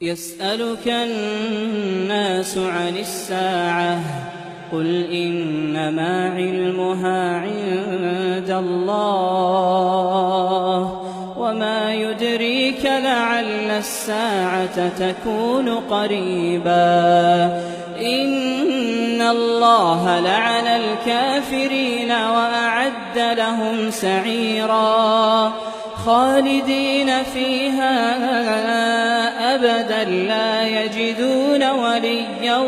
يسألك الناس عن الساعة قل إنما علمها عند الله وما يدريك لعل الساعة تكون قريبا إن الله لعن الكافرين وأعد لهم سعيرا خالدين فيها أبدا لا يجدون وليا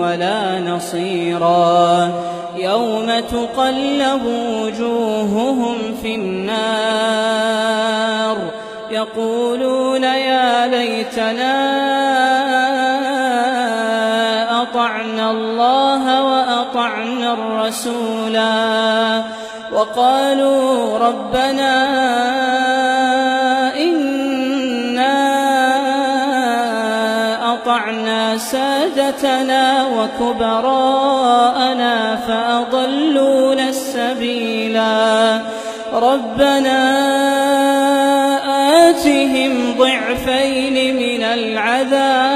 ولا نصيرا يوم تقلب وجوههم في النار يقولون يا ليتنا أطعنا الله وأطعنا الرسولا وقالوا ربنا إنا أطعنا سادتنا وكبراءنا فأضلونا السبيلا ربنا آتهم ضعفين من العذاب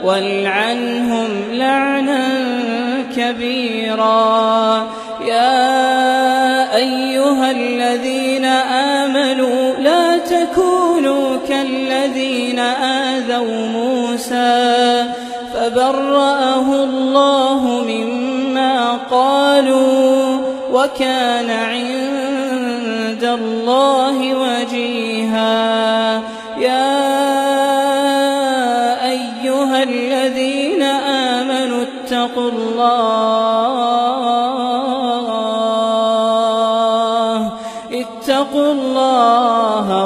والعنهم لعنا كبيرا يا أيها الذين آمنوا لا تكونوا كالذين آذوا موسى فبرأه الله مما قالوا وكان عند الله وجيها يا أيها الذين آمنوا اتقوا الله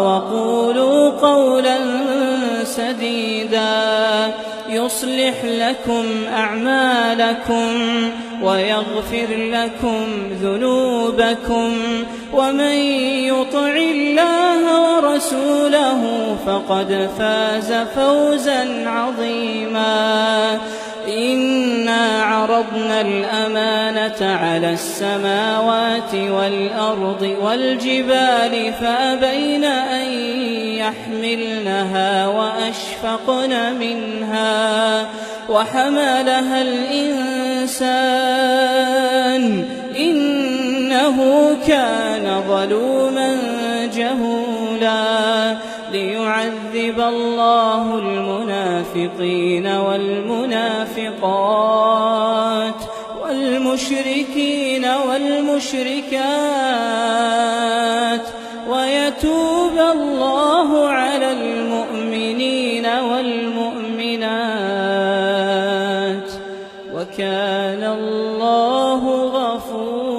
وقولوا قولا سديدا يصلح لكم أعمالكم ويغفر لكم ذنوبكم ومن يطع الله ورسوله فقد فاز فوزا عظيما إنا عرضنا الأمانة على السماوات والأرض والجبال فأبين أن يحملنها وأشفقن منها وحملها الإنسان إنه كان ظلوما جهولا ليعذب الله المنافقين والمنافقات والمشركين والمشركات ويتوب الله على المؤمنين والمؤمنات وكان الله غفورا